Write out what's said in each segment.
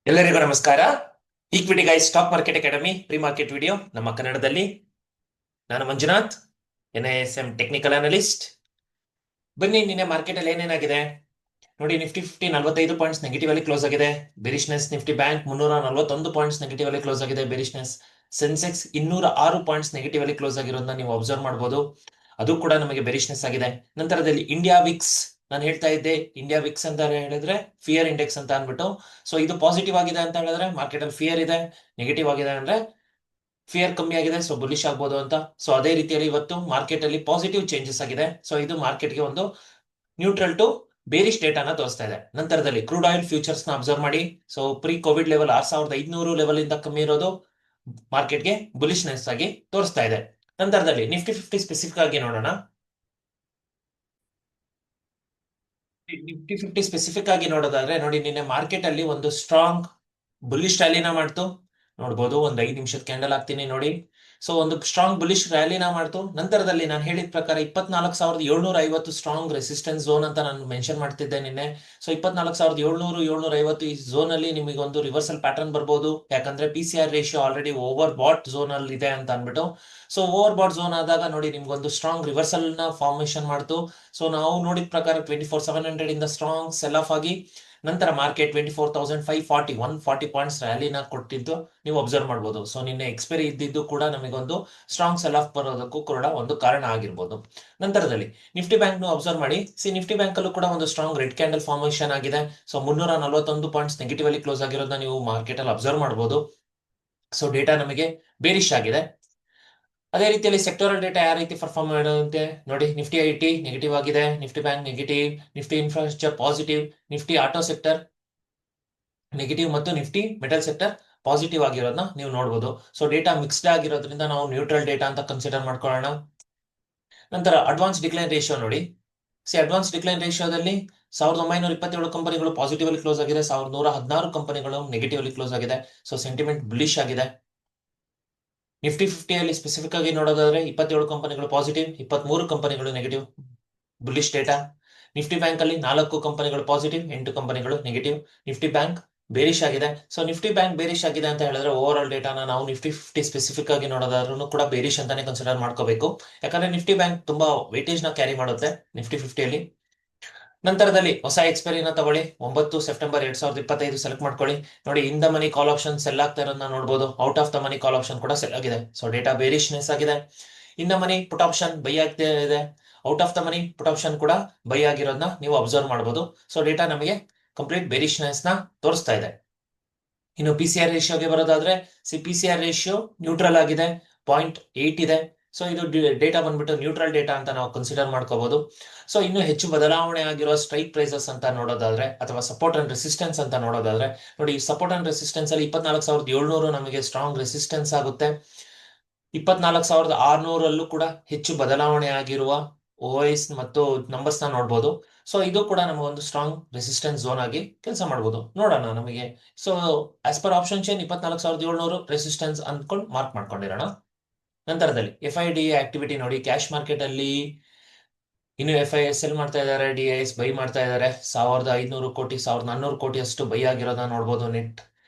ಎಲ್ಲರಿಗೂ ನಮಸ್ಕಾರ. Equity guys stock market academy pre market video ನಮ್ಮ ಕನ್ನಡದಲ್ಲಿ. ನಾನು ಮಂಜುನಾಥ್, NISM ಟೆಕ್ನಿಕಲ್ ಅನಲಿಸ್ಟ್. ಬನ್ನಿ, ನಿನ್ನೆ ಮಾರ್ಕೆಟ್ ಅಲ್ಲಿ ಏನೇನಾಗಿದೆ ನೋಡಿ. ನಿಫ್ಟಿ 45 ಪಾಯಿಂಟ್ಸ್ ನೆಗೆಟಿವ್ ಅಲ್ಲಿ ಕ್ಲೋಸ್ ಆಗಿದೆ, ಬೆರಿಷ್ನೆಸ್. ನಿಫ್ಟಿ ಬ್ಯಾಂಕ್ 341 ಪಾಯಿಂಟ್ಸ್ ನೆಗೆಟಿವ್ ಅಲ್ಲಿ ಕ್ಲೋಸ್ ಆಗಿದೆ, ಬೆರಿಷ್ನೆಸ್. ಸೆನ್ಸೆಕ್ಸ್ 206 ಪಾಯಿಂಟ್ಸ್ ನೆಗೆಟಿವ್ ಅಲ್ಲಿ ಕ್ಲೋಸ್ ಆಗಿರೋದನ್ನ ನೀವು ಅಬ್ಸರ್ವ್ ಮಾಡಬಹುದು, ಅದು ಕೂಡ ನಮಗೆ ಬೆರಿಷ್ನೆಸ್ ಆಗಿದೆ. ನಂತರದಲ್ಲಿ ಇಂಡಿಯಾ ವಿಕ್ಸ್, ನಾನು ಹೇಳ್ತಾ ಇದ್ದೆ ಇಂಡಿಯಾ ವಿಕ್ಸ್ ಅಂತ ಹೇಳಿದ್ರೆ ಫಿಯರ್ ಇಂಡೆಕ್ಸ್ ಅಂತ ಅಂದ್ಬಿಟ್ಟು. ಸೊ ಇದು ಪಾಸಿಟಿವ್ ಆಗಿದೆ ಅಂತ ಹೇಳಿದ್ರೆ ಮಾರ್ಕೆಟ್ ಅಲ್ಲಿ ಫಿಯರ್ ಇದೆ, ನೆಗೆಟಿವ್ ಆಗಿದೆ ಅಂದ್ರೆ ಫಿಯರ್ ಕಮ್ಮಿ ಆಗಿದೆ, ಸೊ ಬುಲಿಶ್ ಆಗ್ಬೋದು ಅಂತ. ಸೊ ಅದೇ ರೀತಿಯಲ್ಲಿ ಇವತ್ತು ಮಾರ್ಕೆಟ್ ಅಲ್ಲಿ ಪಾಸಿಟಿವ್ ಚೇಂಜಸ್ ಆಗಿದೆ. ಸೊ ಇದು ಮಾರ್ಕೆಟ್ಗೆ ಒಂದು ನ್ಯೂಟ್ರಲ್ ಟು ಬೇರಿಶ್ ಡೇಟಾನ ತೋರಿಸ್ತಾ ಇದೆ. ನಂತರದಲ್ಲಿ ಕ್ರೂಡ್ ಆಯಿಲ್ ಫ್ಯೂಚರ್ಸ್ ನ ಅಬ್ಸರ್ವ್ ಮಾಡಿ. So pre covid level 6500 level ಇಂದ ಕಮ್ಮಿ ಇರೋದು ಮಾರ್ಕೆಟ್ಗೆ ಬುಲಿಶ್ನೆಸ್ ಆಗಿ ತೋರಿಸ್ತಾ ಇದೆ. ನಂತರದಲ್ಲಿ ನಿಫ್ಟಿ 50 ಸ್ಪೆಸಿಫಿಕ್ ಆಗಿ ನೋಡೋಣ. ನಿಫ್ಟಿ 50 ಸ್ಪೆಸಿಫಿಕ್ ಆಗಿ ನೋಡೋದಾದ್ರೆ ನೋಡಿ, ನಿನ್ನೆ ಮಾರ್ಕೆಟ್ ಅಲ್ಲಿ ಒಂದು ಸ್ಟ್ರಾಂಗ್ ಬುಲಿಶ್ ರ್ಯಾಲಿನ ಮಾಡ್ತು. ನೋಡ್ಬೋದು, ಒಂದು 5 ನಿಮಿಷದ ಕ್ಯಾಂಡಲ್ ಹಾಕ್ತೀನಿ ನೋಡಿ. ಸೊ ಒಂದು ಸ್ಟ್ರಾಂಗ್ ಬುಲಿಶ್ ರ್ಯಾಲಿನ ಮಾಡ್ತು. ನಂತರದಲ್ಲಿ ನಾನು ಹೇಳಿದ ಪ್ರಕಾರ 24,750 ಸ್ಟ್ರಾಂಗ್ ರೆಸಿಸ್ಟೆನ್ಸ್ ಝೋನ್ ಅಂತ ನಾನು ಮೆನ್ಷನ್ ಮಾಡ್ತಿದ್ದೆ ನಿನ್ನೆ. ಸೊ 24,700 750 ಈ ಝೋನ್ ಅಲ್ಲಿ ನಿಮಗೆ ಒಂದು ರಿವರ್ಸಲ್ ಪ್ಯಾಟರ್ನ್ ಬರ್ಬೋದು. ಯಾಕಂದ್ರೆ PCR ratio already over bought zone ಅಲ್ಲಿ ಇದೆ ಅಂತ ಅನ್ಬಿಟ್ಟು. ಸೊ ಓವರ್ ಬಾಟ್ ಝೋನ್ ಆದಾಗ ನೋಡಿ ನಿಮ್ಗೊಂದು ಸ್ಟ್ರಾಂಗ್ ರಿವರ್ಸಲ್ ನ ಫಾರ್ಮೇಶನ್ ಮಾಡ್ತು. ಸೊ ನಾವು ನೋಡಿದ ಪ್ರಕಾರ 24,700 ಇಂದ ಸ್ಟ್ರಾಂಗ್ ಸೆಲ್ ಆಫ್ ಆಗಿ ನಂತರ ಮಾರ್ಕೆಟ್ 24,540 140 ಪಾಯಿಂಟ್ಸ್ ರ್ಯಾಲಿನ ಕೊಟ್ಟಿದ್ದು ನೀವು ಅಬ್ಸರ್ವ್ ಮಾಡಬಹುದು. ಸೊ ನಿನ್ನೆ ಎಕ್ಸ್ಪೈರಿ ಇದ್ದಿದ್ದು ಕೂಡ ನಮಗೊಂದು ಸ್ಟ್ರಾಂಗ್ ಸೆಲ್ ಆಫ್ ಬರೋದಕ್ಕೂ ಕೂಡ ಒಂದು ಕಾರಣ ಆಗಿರ್ಬೋದು. ನಂತರದಲ್ಲಿ ನಿಫ್ಟಿ ಬ್ಯಾಂಕ್ ಅಬ್ಸರ್ವ್ ಮಾಡಿ. ನಿಫ್ಟಿ ಬ್ಯಾಂಕ್ ಅಲ್ಲೂ ಕೂಡ ಒಂದು ಸ್ಟ್ರಾಂಗ್ ರೆಡ್ ಕ್ಯಾಂಡಲ್ ಫಾರ್ಮೇಶನ್ ಆಗಿದೆ. ಸೊ 341 ಪಾಯಿಂಟ್ಸ್ ನೆಗೆಟಿವ್ ಅಲ್ಲಿ ಕ್ಲೋಸ್ ಆಗಿರೋದನ್ನ ನೀವು ಮಾರ್ಕೆಟ್ ಅಲ್ಲಿ ಅಬ್ಸರ್ವ್ ಮಾಡಬಹುದು. ಸೊ ಡೇಟಾ ನಮಗೆ ಬೇರಿಶ್ ಆಗಿದೆ. ಅದೇ ರೀತಿಯಲ್ಲಿ ಸೆಕ್ಟೋರಲ್ ಡೇಟಾ ಯಾವ ರೀತಿ ಪರ್ಫಾರ್ಮ್ ಮಾಡುತ್ತೆ ನೋಡಿ. ನಿಫ್ಟಿ IT ನೆಗೆಟಿವ್ ಆಗಿದೆ, Nifty bank negative, Nifty infrastructure positive, Nifty auto sector negative ಮತ್ತು ನಿಫ್ಟಿ ಮೆಟಲ್ ಸೆಕ್ಟರ್ ಪಾಸಿಟಿವ್ ಆಗಿರೋದನ್ನ ನೀವು ನೋಡಬಹುದು. ಸೊ ಡೇಟಾ ಮಿಕ್ಸ್ಡ್ ಆಗಿರೋದ್ರಿಂದ ನಾವು ನ್ಯೂಟ್ರಲ್ ಡೇಟಾ ಅಂತ ಕನ್ಸಿಡರ್ ಮಾಡ್ಕೊಳ್ಳೋಣ. ನಂತರ ಅಡ್ವಾನ್ಸ್ ಡಿಕ್ಲೈನ್ ರೇಷಿಯೋ ನೋಡಿ. ಅಡ್ವಾನ್ಸ್ ಡಿಕ್ಲೈನ್ ರೇಷಿಯೋದಲ್ಲಿ 1927 ಕಂಪನಿಗಳು ಪಾಸಿಟಿವ್ ಅಲ್ಲಿ ಕ್ಲೋಸ್ ಆಗಿದೆ, 1116 ಕಂಪನಿಗಳು ನೆಗೆಟಿವ್ ಅಲ್ಲಿ ಕ್ಲೋಸ್ ಆಗಿದೆ. ಸೊ ಸೆಂಟಿಮೆಂಟ್ ಬುಲಿಶ್ ಆಗಿದೆ. ನಿಫ್ಟಿ 50 ಅಲ್ಲಿ ಸ್ಪೆಸಿಫಿಕ್ ಆಗಿ ನೋಡೋದಾದ್ರೆ 27 ಕಂಪನಿಗಳು ಪಾಸಿಟಿವ್, 23 ಕಂಪನಿಗಳು negative, bullish data. Nifty bank ಅಲ್ಲಿ 4 ಕಂಪನಿಗಳು ಪಾಸಿಟಿವ್, 8 ಕಂಪನಿಗಳು ನೆಗೆಟಿವ್. ನಿಫ್ಟಿ ಬ್ಯಾಂಕ್ ಬೇರಿಶ್ ಆಗಿದೆ. ಸೊ ನಿಫ್ಟಿ ಬ್ಯಾಂಕ್ ಬೇರಿಶ್ ಆಗಿದೆ ಅಂತ ಹೇಳಿದ್ರೆ ಓವರ್ ಆಲ್ ಡೇಟಾನ ನಾವು ನಿಫ್ಟಿ 50 ಸ್ಪೆಸಿಫಿಕ್ ಆಗಿ ನೋಡೋದಾದ್ರೂ ಕೂಡ ಬೇರಿಶ್ ಅಂತಾನೆ ಕನ್ಸಿಡರ್ ಮಾಡ್ಕೋಬೇಕು. ಯಾಕಂದ್ರೆ ನಿಫ್ಟಿ ಬ್ಯಾಂಕ್ ತುಂಬಾ ವೇಟೇಜ್ ನ ಕ್ಯಾರಿ ಮಾಡುತ್ತೆ ನಿಫ್ಟಿ 50 ಅಲ್ಲಿ. ನಂತರದಲ್ಲಿ ಹೊಸ ಎಕ್ಸ್ಪೈರಿನ ತಗೊಳ್ಳಿ, 9 ಸೆಪ್ಟೆಂಬರ್ 2025 ಸೆಲೆಕ್ಟ್ ಮಾಡ್ಕೊಳ್ಳಿ. ನೋಡಿ, in the money call option cell ಆಗ್ತಾ ಇರೋದನ್ನ ನೋಡಬಹುದು, out of the money call option ಕೂಡ ಸೆಲ್ ಆಗಿದೆ. ಸೊ ಡೇಟಾ ಬೇರಿಶ್ನೆಸ್ ಆಗಿದೆ. In the money put option by ಆಗ್ತಾ ಇದೆ, out of the money put option ಕೂಡ ಬೈ ಆಗಿರೋದನ್ನ ನೀವು ಅಬ್ಸರ್ವ್ ಮಾಡಬಹುದು. ಸೊ ಡೇಟಾ ನಮಗೆ ಕಂಪ್ಲೀಟ್ ಬೇರಿಶ್ನೆಸ್ ನ ತೋರಿಸ್ತಾ ಇದೆ. ಇನ್ನು PCR ರೇಷಿಯೋಗೆ ಬರೋದಾದ್ರೆ PCR ರೇಷಿಯೋ ನ್ಯೂಟ್ರಲ್ ಆಗಿದೆ, 0.8 ಇದೆ. ಸೊ ಇದು ಡೇಟಾ ಬಂದ್ಬಿಟ್ಟು ನ್ಯೂಟ್ರಲ್ ಡೇಟಾ ಅಂತ ನಾವು ಕನ್ಸಿಡರ್ ಮಾಡ್ಕೋಬಹುದು. ಸೊ ಇನ್ನು ಹೆಚ್ಚು ಬದಲಾವಣೆ ಆಗಿರೋ ಸ್ಟ್ರೈಕ್ ಪ್ರೈಸಸ್ ಅಂತ ನೋಡೋದಾದ್ರೆ ಅಥವಾ ಸಪೋರ್ಟ್ ಅಂಡ್ ರೆಸಿಸ್ಟೆನ್ಸ್ ಅಂತ ನೋಡೋದಾದ್ರೆ ನೋಡಿ, ಸಪೋರ್ಟ್ ಅಂಡ್ ರೆಸಿಸ್ಟೆನ್ಸ್ ಅಲ್ಲಿ 24,700 ನಮಗೆ ಸ್ಟ್ರಾಂಗ್ ರೆಸಿಸ್ಟೆನ್ಸ್ ಆಗುತ್ತೆ. 24,600 ಕೂಡ ಹೆಚ್ಚು ಬದಲಾವಣೆ ಆಗಿರುವ OIS ಮತ್ತು ನಂಬರ್ಸ್ ನ ನೋಡ್ಬೋದು. ಸೊ ಇದು ಕೂಡ ನಮಗೊಂದು ಸ್ಟ್ರಾಂಗ್ ರೆಸಿಸ್ಟೆನ್ಸ್ ಝೋನ್ ಆಗಿ ಕೆಲಸ ಮಾಡ್ಬೋದು. ನೋಡೋಣ ನಮಗೆ. So as per option chain 24,700 resistance ಅಂದ್ಕೊಂಡು ಮಾರ್ಕ್ ಮಾಡ್ಕೊಂಡಿರೋಣ. ನಂತರದಲ್ಲಿ FIDA ಆಕ್ಟಿವಿಟಿ ನೋಡಿ. ಕ್ಯಾಶ್ ಮಾರ್ಕೆಟ್ ಅಲ್ಲಿ ಇನ್ನು FIS ಸೆಲ್ ಮಾಡ್ತಾ ಇದ್ದಾರೆ, DIS ಬೈ ಮಾಡ್ತಾ ಇದ್ದಾರೆ. 1,500 ಕೋಟಿ 1,400 ಕೋಟಿ ಅಷ್ಟು ಬೈ ಆಗಿರೋದನ್ನ ನೋಡ್ಬೋದು. ನೆಟ್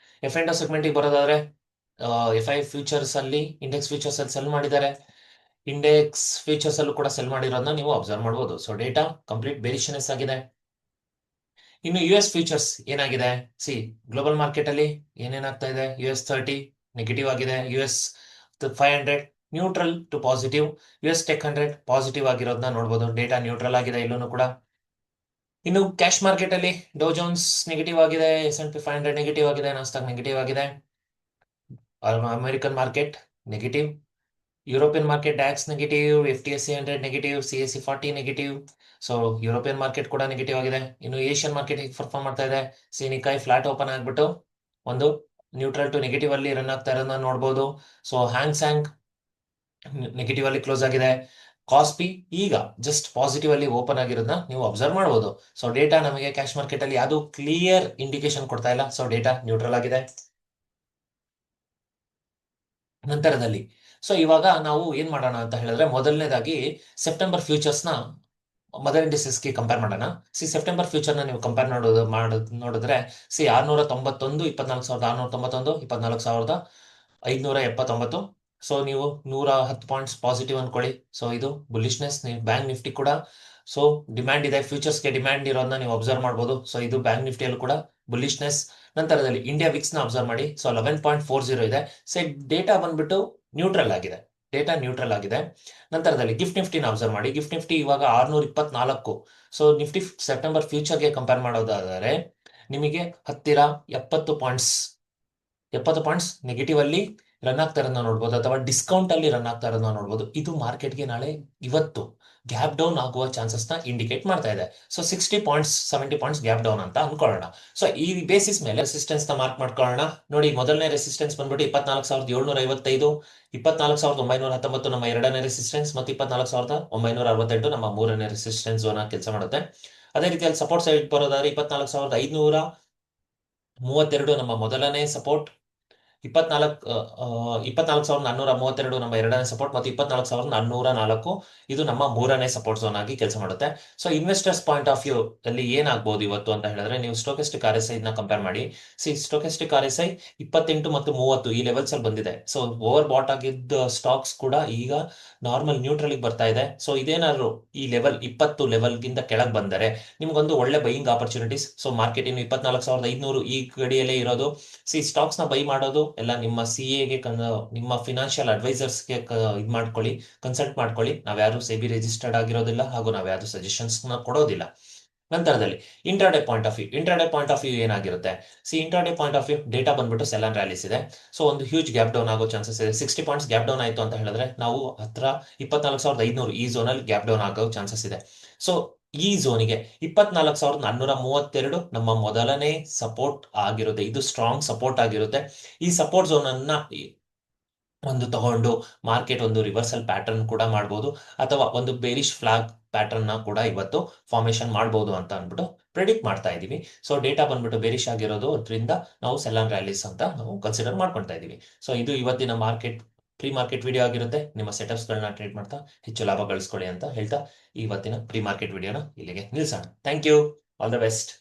F&O ಸೆಗ್ಮೆಂಟ್ ಬರೋದಾದ್ರೆ FI ಫ್ಯೂಚರ್ಸ್ ಅಲ್ಲಿ ಇಂಡೆಕ್ಸ್ ಫ್ಯೂಚರ್ಸ್ ಅಲ್ಲಿ ಸೆಲ್ ಮಾಡಿದ್ದಾರೆ, ಇಂಡೆಕ್ಸ್ ಫ್ಯೂಚರ್ಸ್ ಅಲ್ಲೂ ಕೂಡ ಸೆಲ್ ಮಾಡಿರೋದನ್ನ ನೀವು ಅಬ್ಸರ್ವ್ ಮಾಡಬಹುದು. ಸೊ ಡೇಟಾ ಕಂಪ್ಲೀಟ್ ಬೇರಿಶ್ನೆಸ್ ಆಗಿದೆ. ಇನ್ನು US ಫ್ಯೂಚರ್ಸ್ ಏನಾಗಿದೆ, ಗ್ಲೋಬಲ್ ಮಾರ್ಕೆಟ್ ಅಲ್ಲಿ ಏನೇನಾಗ್ತಾ ಇದೆ. US 30 ನೆಗೆಟಿವ್ ಆಗಿದೆ, US 500 neutral to positive, US tech 100 positive ಆಗಿರೋದನ್ನ ನೋಡಬಹುದು. ಡೇಟಾ ನ್ಯೂಟ್ರಲ್ ಆಗಿದೆ ಇಲ್ಲೂ ಕೂಡ. ಇನ್ನು ಕ್ಯಾಶ್ ಮಾರ್ಕೆಟ್ ಅಲ್ಲಿ ಡೋ ಜೋನ್ಸ್ ನೆಗೆಟಿವ್ ಆಗಿದೆ, S&P 500 ನೆಗೆಟಿವ್ ಆಗಿದೆ, ನಾಸ್ಡಾಕ್ ನೆಗೆಟಿವ್ ಆಗಿದೆ. American market negative, European market DAX negative, FTSE 100 negative, CAC 40 negative. So European market ಕೂಡ ನೆಗೆಟಿವ್ ಆಗಿದೆ. ಇನ್ನು ಏಷ್ಯನ್ ಮಾರ್ಕೆಟ್ ಹೇಗೆ ಪರ್ಫಾರ್ಮ್ ಮಾಡ್ತಾ ಇದೆ, ನಿಕಾಯ್ ಫ್ಲಾಟ್ ಓಪನ್ ಆಗ್ಬಿಟ್ಟು ಒಂದು ನ್ಯೂಟ್ರಲ್ ಟು ನೆಗೆಟಿವ್ ಅಲ್ಲಿ ರನ್ ಆಗ್ತಾ ಇರೋದನ್ನ ನೋಡಬಹುದು. ಸೊ ಹ್ಯಾಂಗ್ ನೆಗೆಟಿವ್ ಅಲ್ಲಿ ಕ್ಲೋಸ್ ಆಗಿದೆ. ಕಾಸ್ಪಿ ಈಗ ಜಸ್ಟ್ ಪಾಸಿಟಿವ್ ಅಲ್ಲಿ ಓಪನ್ ಆಗಿರೋದನ್ನ ನೀವು ಅಬ್ಸರ್ವ್ ಮಾಡಬಹುದು. ಸೊ ಡೇಟಾ ನಮಗೆ ಕ್ಯಾಶ್ ಮಾರ್ಕೆಟ್ ಅಲ್ಲಿ ಯಾವುದು ಕ್ಲಿಯರ್ ಇಂಡಿಕೇಶನ್ ಕೊಡ್ತಾ ಇಲ್ಲ. ಸೊ ಡೇಟಾ ನ್ಯೂಟ್ರಲ್ ಆಗಿದೆ. ನಂತರದಲ್ಲಿ ಸೊ ಇವಾಗ ನಾವು ಏನ್ ಮಾಡೋಣ ಅಂತ ಹೇಳಿದ್ರೆ, ಮೊದಲನೇದಾಗಿ ಸೆಪ್ಟೆಂಬರ್ ಫ್ಯೂಚರ್ಸ್ ನ ಮದರ್ ಇಂಡಿಸಸ್ಗೆ ಕಂಪೇರ್ ಮಾಡೋಣ. ಸೆಪ್ಟೆಂಬರ್ ಫ್ಯೂಚರ್ನ ನೀವು ಕಂಪೇರ್ ನೋಡಿದ್ರೆ 691, 24,691, 24,579. ಸೊ ನೀವು 110 ಪಾಯಿಂಟ್ಸ್ ಪಾಸಿಟಿವ್ ಅನ್ಕೊಳ್ಳಿ. ಸೊ ಇದು ಬುಲಿಶ್ನೆಸ್. ನೀವು ಬ್ಯಾಂಕ್ ನಿಫ್ಟಿ ಕೂಡ ಸೊ ಡಿಮ್ಯಾಂಡ್ ಇದೆ, ಫ್ಯೂಚರ್ಸ್ಗೆ ಡಿಮ್ಯಾಂಡ್ ಇರೋದನ್ನ ನೀವು ಅಬ್ಸರ್ವ್ ಮಾಡ್ಬೋದು. ಸೊ ಇದು ಬ್ಯಾಂಕ್ ನಿಫ್ಟಿಯಲ್ಲೂ ಕೂಡ ಬುಲಿಶ್ನೆಸ್. ನಂತರದಲ್ಲಿ ಇಂಡಿಯಾ ವಿಕ್ಸ್ ನ ಅಬ್ಸರ್ವ್ ಮಾಡಿ. ಸೊ 11.40 ಇದೆ. ಸೊ ಡೇಟಾ ಬಂದ್ಬಿಟ್ಟು ನ್ಯೂಟ್ರಲ್ ಆಗಿದೆ. ನಂತರದಲ್ಲಿ ಗಿಫ್ಟ್ ನಿಫ್ಟಿನ ಅಬ್ಸರ್ವ್ ಮಾಡಿ. ಗಿಫ್ಟ್ ನಿಫ್ಟಿ ಇವಾಗ 624. ಸೊ ನಿಫ್ಟಿ ಸೆಪ್ಟೆಂಬರ್ ಫ್ಯೂಚರ್ಗೆ ಕಂಪೇರ್ ಮಾಡೋದಾದರೆ ನಿಮಗೆ ಹತ್ತಿರ 70 ಪಾಯಿಂಟ್ಸ್ ನೆಗೆಟಿವ್ ಅಲ್ಲಿ ರನ್ ಆಗ್ತಾ ಇರೋದನ್ನ ನೋಡ್ಬೋದು, ಅಥವಾ ಡಿಸ್ಕೌಂಟ್ ಅಲ್ಲಿ ರನ್ ಆಗ್ತಾ ಇರೋದನ್ನ ನೋಡ್ಬೋದು. ಇದು ಮಾರ್ಕೆಟ್ಗೆ ಇವತ್ತು ಗ್ಯಾಪ್ ಡೌನ್ ಆಗುವ ಚಾನ್ಸಸ್ ನ ಇಂಡಿಕೇಟ್ ಮಾಡ್ತಾ ಇದೆ. So 60 points 70 points gap down ಅಂತ ಅನ್ಕೊಳ್ಳೋಣ. ಸೊ ಈ ಬೇಸಿಸ್ ಮೇಲೆ ರೆಸಿಸ್ಟೆನ್ಸ್ ನ ಮಾರ್ಕ್ ಮಾಡ್ಕೊಳ್ಳೋಣ. ನೋಡಿ, ಮೊದಲನೇ ರೆಸಿಸ್ಟೆನ್ಸ್ ಬಂದ್ಬಿಟ್ಟು 24,755, 24,919 ನಮ್ಮ ಎರಡನೇ ರೆಸಿಸ್ಟೆನ್ಸ್, ಮತ್ತು 24,968 ನಮ್ಮ ಮೂರನೇ ರೆಸಿಸ್ಟೆನ್ಸ್ ಝೋನ್ ಕೆಲಸ ಮಾಡುತ್ತೆ. ಅದೇ ರೀತಿಯಲ್ಲಿ ಸಪೋರ್ಟ್ ಸೈಡ್ ಬರೋದಾದ್ರೆ 24,532 ನಮ್ಮ ಮೊದಲನೇ ಸಪೋರ್ಟ್, 24,432 ನಮ್ಮ ಎರಡನೇ ಸಪೋರ್ಟ್, ಮತ್ತು 24,404 ಇದು ನಮ್ಮ ಮೂರನೇ ಸಪೋರ್ಟ್ ಝೋನ್ ಆಗಿ ಕೆಲಸ ಮಾಡುತ್ತೆ. So investors point of view ಅಲ್ಲಿ ಏನಾಗಬಹುದು ಇವತ್ತು ಅಂತ ಹೇಳಿದ್ರೆ, ನೀವು ಸ್ಟೋಕೆಸ್ಟಿಕ್ RSI ನ ಕಂಪೇರ್ ಮಾಡಿ. ಸ್ಟೋಕೆಸ್ಟಿಕ್ RSI 28 ಮತ್ತು 30 ಈ ಲೆವೆಲ್ಸ್ ಅಲ್ಲಿ ಬಂದಿದೆ. ಸೊ ಓವರ್ ಬಾಟ್ ಆಗಿದ್ದ ಸ್ಟಾಕ್ಸ್ ಕೂಡ ಈಗ ನಾರ್ಮಲ್ ನ್ಯೂಟ್ರಲ್ ಬರ್ತಾ ಇದೆ. ಸೊ ಇದೇನಾದ್ರು ಈ ಲೆವೆಲ್ 20 ಲೆವೆಲ್ ಗಿಂತ ಕೆಳಗೆ ಬಂದರೆ ನಿಮ್ಗೊಂದು ಒಳ್ಳೆ ಬೈಯಿಂಗ್ ಆಪರ್ಚುನಿಟೀಸ್. ಸೊ ಮಾರ್ಕೆಟ್ ಇನ್ನು 24,500 ಈ ಗಡಿಯಲ್ಲೇ ಇರೋದು. ಸ್ಟಾಕ್ಸ್ ನ ಬೈ ಮಾಡೋದು ಎಲ್ಲ ನಿಮ್ಮ CA ನಿಮ್ಮ ಫಿನಾನ್ಷಿಯಲ್ ಅಡ್ವೈಸರ್ಸ್ಗೆ ಇದು ಮಾಡ್ಕೊಳ್ಳಿ, ಕನ್ಸಲ್ಟ್ ಮಾಡ್ಕೊಳ್ಳಿ. ನಾವ್ಯಾರು ಸೆಬಿ ರಿಜಿಸ್ಟರ್ಡ್ ಆಗಿರೋದಿಲ್ಲ, ಹಾಗೂ ನಾವ್ಯಾರು ಸಜೆಷನ್ಸ್ ನ ಕೊಡೋದಿಲ್ಲ. ನಂತರದಲ್ಲಿ ಇಂಟ್ರಾಡೇ ಪಾಯಿಂಟ್ ಆಫ್ ವ್ಯೂ ಏನಾಗಿರುತ್ತೆ? Intraday point of view data ಬಂದ್ಬಿಟ್ಟು ಸೆಲ್ ಅಂಡ್ ರ್ಯಾಲೀಸ್ ಇದೆ. ಸೊ ಒಂದು ಹ್ಯೂಜ್ ಗ್ಯಾಪ್ ಡೌನ್ ಆಗೋ ಚಾನ್ಸಸ್ ಇದೆ. 60 ಪಾಯಿಂಟ್ಸ್ ಗ್ಯಾಪ್ ಡೌನ್ ಆಯ್ತು ಅಂತ ಹೇಳಿದ್ರೆ ನಾವು ಹತ್ರ 24,500 ಈ ಝೋನ್ ಅಲ್ಲಿ ಗ್ಯಾಪ್ ಡೌನ್ ಆಗೋ ಚಾನ್ಸಸ್ ಇದೆ. ಸೊ ಈ ಝೋನಿಗೆ 24,432 ನಮ್ಮ ಮೊದಲನೇ ಸಪೋರ್ಟ್ ಆಗಿರುತ್ತೆ. ಇದು ಸ್ಟ್ರಾಂಗ್ ಸಪೋರ್ಟ್ ಆಗಿರುತ್ತೆ. ಈ ಸಪೋರ್ಟ್ ಝೋನ್ ಅನ್ನ ಒಂದು ತಗೊಂಡು ಮಾರ್ಕೆಟ್ ಒಂದು ರಿವರ್ಸಲ್ ಪ್ಯಾಟರ್ನ್ ಕೂಡ ಮಾಡಬಹುದು, ಅಥವಾ ಒಂದು ಬೇರಿಶ್ ಫ್ಲಾಗ್ ಪ್ಯಾಟರ್ನ್ ನ ಕೂಡ ಇವತ್ತು ಫಾರ್ಮೇಶನ್ ಮಾಡಬಹುದು ಅಂತ ಅಂದ್ಬಿಟ್ಟು ಪ್ರೆಡಿಕ್ಟ್ ಮಾಡ್ತಾ ಇದೀವಿ. ಸೊ ಡೇಟಾ ಬಂದ್ಬಿಟ್ಟು ಬೇರಿಶ್ ಆಗಿರೋದು, ಅದರಿಂದ ನಾವು ಸೆಲ್ ಅಂಡ್ ರ್ಯಾಲೀಸ್ ಅಂತ ನಾವು ಕನ್ಸಿಡರ್ ಮಾಡ್ಕೊಳ್ತಾ ಇದೀವಿ. ಸೊ ಇದು ಇವತ್ತಿನ ಪ್ರೀ ಮಾರ್ಕೆಟ್ ವಿಡಿಯೋ ಆಗಿರುತ್ತೆ. ನಿಮ್ಮ ಸೆಟಪ್ಸ್ ಗಳನ್ನ ಟ್ರೇಡ್ ಮಾಡ್ತಾ ಹೆಚ್ಚು ಲಾಭ ಗಳಿಸ್ಕೊಳ್ಳಿ ಅಂತ ಹೇಳ್ತಾ ಇವತ್ತಿನ ಪ್ರೀ ಮಾರ್ಕೆಟ್ ವಿಡಿಯೋನ ಇಲ್ಲಿಗೆ ನಿಲ್ಸೋಣ. Thank you. All the best.